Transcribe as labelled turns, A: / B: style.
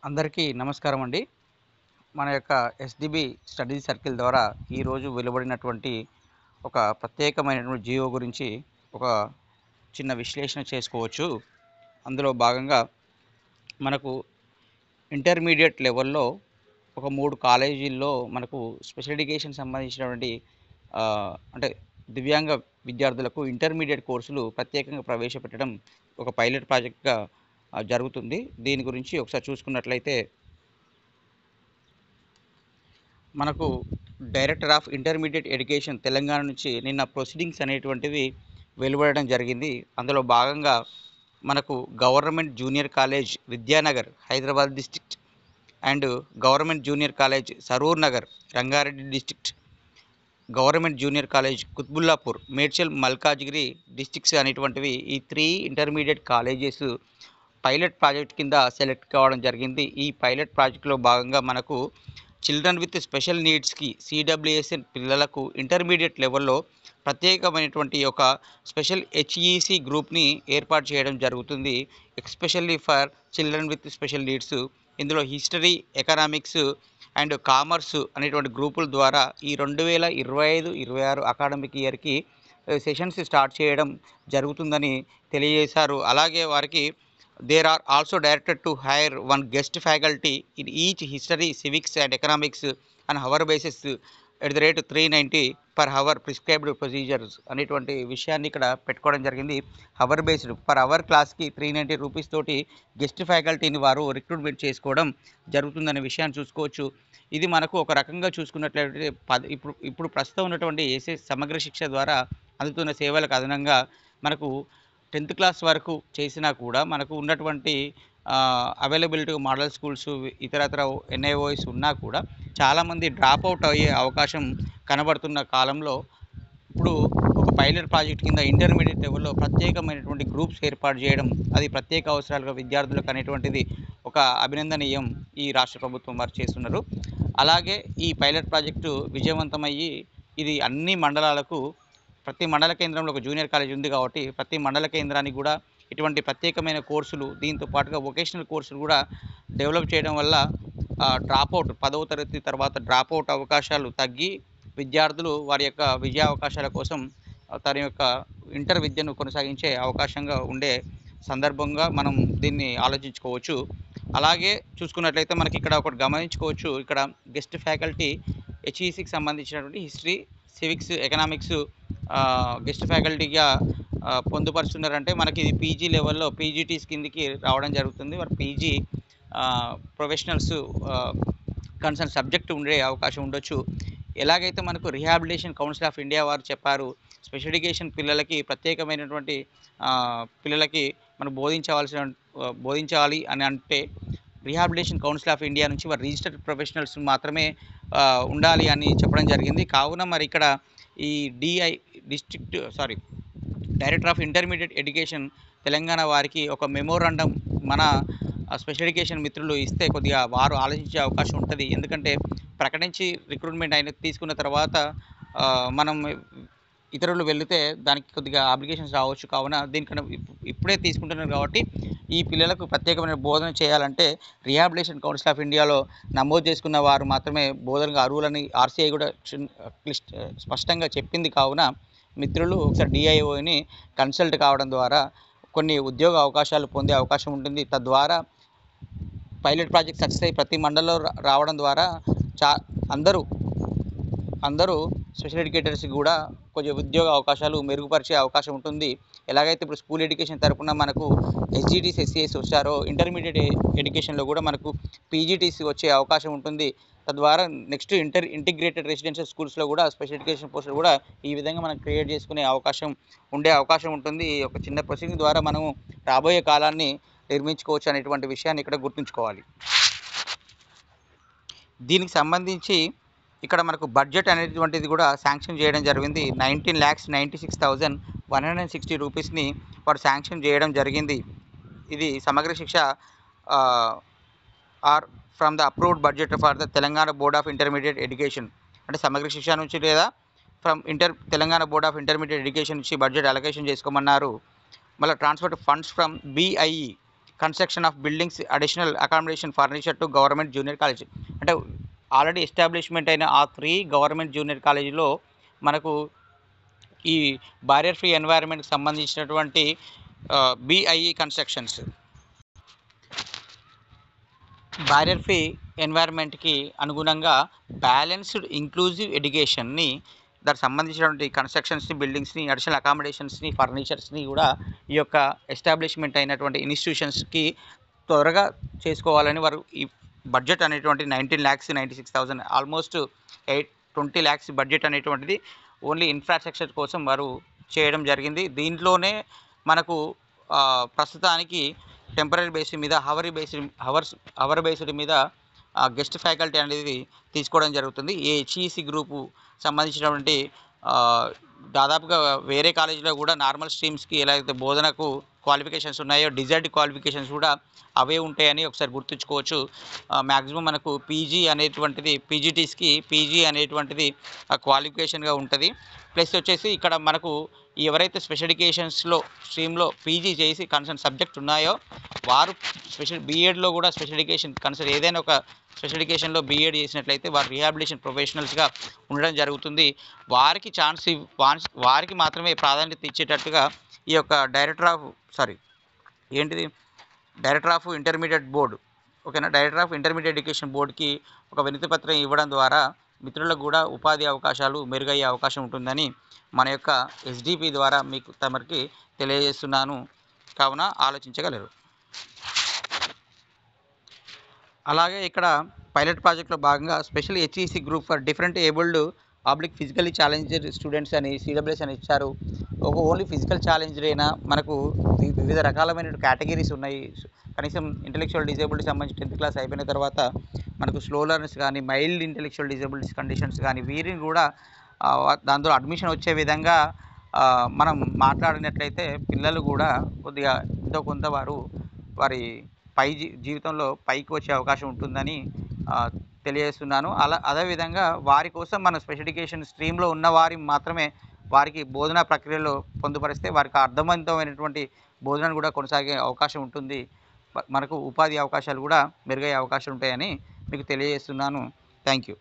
A: అందరికీ నమస్కారం అండి. మన యొక్క ఎస్‌డిబి స్టడీ సర్కిల్ ద్వారా ఈరోజు వెలువడినటువంటి ఒక ప్రత్యేకమైనటువంటి జియో గురించి ఒక చిన్న విశ్లేషణ చేసుకోవచ్చు. అందులో భాగంగా మనకు ఇంటర్మీడియట్ లెవెల్‌లో ఒక 3 కాలేజీల్లో మనకు స్పెషల్ ఎడ్యుకేషన్ సంబంధించినటువంటి అంటే దివ్యాంగ విద్యార్థులకు ఇంటర్మీడియట్ కోర్సులు ప్రత్యేకంగా ప్రవేశపెట్టడం ఒక పైలట్ ప్రాజెక్ట్‌గా జరుగుతుంది. దీని గురించి ఒకసారి చూసుకున్నట్లయితే మనకు director of intermediate education Telangana నుంచి నిన్న ప్రొసీడింగ్స్ అనేటువంటివి వెలువడడం జరిగింది. అందులో భాగంగా మనకు government junior college Vidyanagar Hyderabad district and government junior college Saroor Nagar Rangareddy district, government junior college Qutbullapur Medchal Malkajgiri districts అనేటువంటివి ఈ 3 ఇంటర్మీడియట్ కాలేజెస్ పైలట్ ప్రాజెక్ట్ కింద సెలెక్ట్ కావడం జరిగింది. ఈ పైలట్ ప్రాజెక్ట్లో భాగంగా మనకు చిల్డ్రన్ విత్ స్పెషల్ నీడ్స్కి సిడబ్ల్యూఎస్ఎన్ పిల్లలకు ఇంటర్మీడియట్ లెవెల్లో ప్రత్యేకమైనటువంటి ఒక స్పెషల్ హెచ్ఈసి గ్రూప్ని ఏర్పాటు చేయడం జరుగుతుంది, especially for children with special needs. ఇందులో హిస్టరీ, ఎకనామిక్స్ అండ్ కామర్స్ అనేటువంటి గ్రూపుల ద్వారా ఈ 2025-26 అకాడమిక్ ఇయర్కి సెషన్స్ స్టార్ట్ చేయడం జరుగుతుందని తెలియజేశారు. అలాగే వారికి there are also directed to hire one guest faculty in each history, civics and economics and hour basis at the rate 390 per hour prescribed procedures అనేటువంటి విషయాన్ని ఇక్కడ పెట్టుకోవడం జరిగింది. హవర్ బేస్డ్ పర్ అవర్ క్లాస్కి 390 రూపీస్ తోటి గెస్ట్ ఫ్యాకల్టీని వారు recruitment చేసుకోవడం జరుగుతుందనే విషయాన్ని చూసుకోవచ్చు. ఇది మనకు ఒక రకంగా చూసుకున్నట్లయితే ఇప్పుడు ప్రస్తుతం ఉన్నటువంటి ఎస్ఎస్ సమగ్ర శిక్ష ద్వారా అందుతున్న సేవలకు అదనంగా మనకు 10th క్లాస్ వరకు చేసినా కూడా మనకు ఉన్నటువంటి అవైలబిలిటీ మోడల్ స్కూల్స్ ఇతరత్ర ఎన్ఐఓఎస్ ఉన్నా కూడా చాలామంది డ్రాప్ అవుట్ అయ్యే అవకాశం కనబడుతున్న కాలంలో ఇప్పుడు ఒక పైలట్ ప్రాజెక్ట్ కింద ఇంటర్మీడియట్ లెవెల్లో ప్రత్యేకమైనటువంటి గ్రూప్స్ ఏర్పాటు చేయడం, అది ప్రత్యేక అవసరాలుగా విద్యార్థులకు అనేటువంటిది ఒక అభినందనీయం ఈ రాష్ట్ర ప్రభుత్వం వారు చేస్తున్నారు. అలాగే ఈ పైలట్ ప్రాజెక్టు విజయవంతమయ్యి ఇది అన్ని మండలాలకు, ప్రతి మండల కేంద్రంలో ఒక జూనియర్ కాలేజ్ ఉంది కాబట్టి ప్రతి మండల కేంద్రానికి కూడా ఇటువంటి ప్రత్యేకమైన కోర్సులు, దీంతో పాటుగా వొకేషనల్ కోర్సులు కూడా డెవలప్ చేయడం వల్ల డ్రాప్అవుట్ 10వ తరగతి తర్వాత డ్రాప్అవుట్ అవకాశాలు తగ్గి విద్యార్థులు వారి యొక్క విజయ అవకాశాల కోసం తన యొక్క ఇంటర్ విద్యను కొనసాగించే అవకాశంగా ఉండే సందర్భంగా మనం దీన్ని ఆలోచించుకోవచ్చు. అలాగే చూసుకున్నట్లయితే మనకి ఇక్కడ ఒకటి గమనించుకోవచ్చు, ఇక్కడ గెస్ట్ ఫ్యాకల్టీ హెచ్ఈసికి సంబంధించినటువంటి హిస్టరీ, సివిక్స్, ఎకనామిక్స్ గెస్ట్ ఫ్యాకల్టీగా పొందుపరుస్తున్నారంటే మనకి ఇది పీజీ లెవెల్లో పీజీటీస్ కిందికి రావడం జరుగుతుంది. వారు పీజీ ప్రొఫెషనల్స్ కన్సర్న్ సబ్జెక్ట్ ఉండే అవకాశం ఉండొచ్చు. ఎలాగైతే మనకు రిహాబిలిటేషన్ కౌన్సిల్ ఆఫ్ ఇండియా వారు చెప్పారు, స్పెషల్ ఎడ్యుకేషన్ పిల్లలకి ప్రత్యేకమైనటువంటి పిల్లలకి మనం బోధించాలి అని అంటే రిహాబిలిటేషన్ కౌన్సిల్ ఆఫ్ ఇండియా నుంచి వారు రిజిస్టర్డ్ ప్రొఫెషనల్స్ మాత్రమే ఉండాలి అని చెప్పడం జరిగింది. కావున మరి ఇక్కడ ఈ director of intermediate education Telangana వారికి ఒక మెమోరాండం మన స్పెషల్ ఎడ్యుకేషన్ మిత్రులు ఇస్తే కొద్దిగా వారు ఆలోచించే అవకాశం ఉంటుంది. ఎందుకంటే ప్రకటించి రిక్రూట్మెంట్ తీసుకున్న తర్వాత మనం ఇతరులు వెళితే దానికి కొద్దిగా అప్లికేషన్స్ రావచ్చు. కావున దీనికన్నా ఇప్పుడే తీసుకుంటున్నారు కాబట్టి ఈ పిల్లలకు ప్రత్యేకమైన బోధన చేయాలంటే రిహాబిలిటేషన్ కౌన్సిల్ ఆఫ్ ఇండియాలో నమోదు చేసుకున్న వారు మాత్రమే బోధనకు అర్హులని ఆర్సీఐ కూడా స్పష్టంగా చెప్పింది. కావున మిత్రులు ఒకసారి డిఐఓని కన్సల్ట్ కావడం ద్వారా కొన్ని ఉద్యోగ అవకాశాలు పొందే అవకాశం ఉంటుంది. తద్వారా పైలట్ ప్రాజెక్ట్ సక్సెస్ అయ్యి ప్రతి మండలంలో రావడం ద్వారా అందరూ స్పెషల్ ఎడ్యుకేటర్స్కి కూడా కొంచెం ఉద్యోగ అవకాశాలు మెరుగుపరిచే అవకాశం ఉంటుంది. ఎలాగైతే ఇప్పుడు స్కూల్ ఎడ్యుకేషన్ తరఫున మనకు ఎస్జిటిస్, ఎస్సిఎస్ వచ్చారో ఇంటర్మీడియట్ ఎడ్యుకేషన్లో కూడా మనకు పీజీటీసీ వచ్చే అవకాశం ఉంటుంది. తద్వారా నెక్స్ట్ ఇంటిగ్రేటెడ్ రెసిడెన్షియల్ స్కూల్స్లో కూడా స్పెషల్ ఎడ్యుకేషన్ పోస్టులు కూడా ఈ విధంగా మనం క్రియేట్ చేసుకునే అవకాశం ఉంటుంది. ఒక చిన్న ప్రొసీడింగ్ ద్వారా మనము రాబోయే కాలాన్ని నిర్మించుకోవచ్చు అనేటువంటి విషయాన్ని ఇక్కడ గుర్తుంచుకోవాలి. దీనికి సంబంధించి ఇక్కడ మనకు బడ్జెట్ అనేటువంటిది కూడా శాంక్షన్ చేయడం జరిగింది. 19,96,160 రూపీస్ని వారు శాంక్షన్ చేయడం జరిగింది. ఇది Samagra Shiksha are from the approved budget for the Telangana board of intermediate education, అంటే సమగ్ర శిక్ష నుంచి లేదా from Telangana board of intermediate education నుంచి బడ్జెట్ అలొకేషన్ చేసుకోమన్నారు. మళ్ళీ transfer funds from BIE construction of buildings additional accommodation furniture to government junior college. అంటే already establishment అయిన ఆ 3 government junior కాలేజీలో మనకు ఈ బారియర్ ఫ్రీ ఎన్వైరన్మెంట్కి సంబంధించినటువంటి బిఐఈ కన్స్ట్రక్షన్స్, బారియర్ ఫ్రీ ఎన్వైరన్మెంట్కి అనుగుణంగా బ్యాలెన్స్డ్ ఇంక్లూజివ్ ఎడ్యుకేషన్ని దానికి సంబంధించినటువంటి కన్స్ట్రక్షన్స్ని, బిల్డింగ్స్ని, అడిషనల్ అకామిడేషన్స్ని, ఫర్నిచర్స్ని కూడా ఈ యొక్క ఎస్టాబ్లిష్మెంట్ అయినటువంటి ఇన్స్టిట్యూషన్స్కి త్వరగా చేసుకోవాలని వారు ఈ బడ్జెట్ అనేటువంటి 19,96,000 ఆల్మోస్ట్ 20 lakhs బడ్జెట్ అనేటువంటిది ఓన్లీ ఇన్ఫ్రాస్ట్రక్చర్ కోసం వారు చేయడం జరిగింది. దీంట్లోనే మనకు ప్రస్తుతానికి టెంపరీ బేసిస్ మీద హవర్ బేస్డ్ మీద గెస్ట్ ఫ్యాకల్టీ అనేది తీసుకోవడం జరుగుతుంది. ఈ హెచ్ఈసి గ్రూపు సంబంధించినటువంటి దాదాపుగా వేరే కాలేజీలో కూడా నార్మల్ స్ట్రీమ్స్కి ఎలా అయితే బోధనకు క్వాలిఫికేషన్స్ ఉన్నాయో డిజైర్డ్ క్వాలిఫికేషన్స్ కూడా అవే ఉంటాయని ఒకసారి గుర్తుంచుకోవచ్చు. మ్యాక్సిమం మనకు పీజీ అనేటువంటిది పీజీటీస్కి పీజీ అనేటువంటిది క్వాలిఫికేషన్గా ఉంటుంది. ప్లస్ వచ్చేసి ఇక్కడ మనకు ఎవరైతే స్పెషల్ ఎడ్యుకేషన్స్లో స్ట్రీమ్లో పీజీ చేసి కన్సర్న్ సబ్జెక్ట్ ఉన్నాయో వారు బీఎడ్లో కూడా స్పెషల్ ఎడ్యుకేషన్ కన్సర్న్ ఏదైనా ఒక స్పెషల్ ఎడ్యుకేషన్లో బీఎడ్ చేసినట్లయితే వారు రీహాబిలిటేషన్ ప్రొఫెషనల్స్గా ఉండడం జరుగుతుంది. వారికి మాత్రమే ప్రాధాన్యత ఇచ్చేటట్టుగా ఈ యొక్క డైరెక్టర్ ఆఫ్ ఇంటర్మీడియట్ బోర్డు, ఓకేనా, డైరెక్టర్ ఆఫ్ ఇంటర్మీడియట్ ఎడ్యుకేషన్ బోర్డుకి ఒక వినతి పత్రం ఇవ్వడం ద్వారా మిత్రులకు కూడా ఉపాధి అవకాశాలు మెరుగయ్యే అవకాశం ఉంటుందని మన యొక్క ఎస్డిపి ద్వారా మీకు తమరికి తెలియజేస్తున్నాను. కావున ఆలోచించగలరు. అలాగే ఇక్కడ పైలట్ ప్రాజెక్ట్లో భాగంగా special HEC group for different abled physically challenged students అని సిడబ్ల్యూఎస్ అని ఇచ్చారు. ఓన్లీ ఫిజికల్ ఛాలెంజ్డ్ అయినా మనకు వివిధ రకాలమైన కేటగిరీస్ ఉన్నాయి. కనీసం ఇంటెలెక్చువల్ డిజేబిలిటీ సంబంధించి 10th క్లాస్ అయిపోయిన తర్వాత మనకు స్లో లెర్నర్స్ కానీ మైల్డ్ ఇంటెలెక్చువల్ డిజేబిలిటీస్ కండిషన్స్ కానీ వీరిని కూడా దాంట్లో అడ్మిషన్ వచ్చే విధంగా మనం మాట్లాడినట్లయితే పిల్లలు కూడా కొద్దిగా ఎంతో కొంత వారి జీవితంలో పైకి వచ్చే అవకాశం ఉంటుందని తెలియజేస్తున్నాను. అదేవిధంగా వారి కోసం మన స్పెషల్ ఎడ్యుకేషన్ స్ట్రీమ్లో ఉన్న వారి మాత్రమే వారికి బోధనా ప్రక్రియలో పొందుపరిస్తే వారికి అర్థవంతమైనటువంటి బోధనను కూడా కొనసాగే అవకాశం ఉంటుంది. మనకు ఉపాధి అవకాశాలు కూడా మెరుగయ్యే అవకాశాలు ఉంటాయని మీకు తెలియజేస్తున్నాను. Thank you.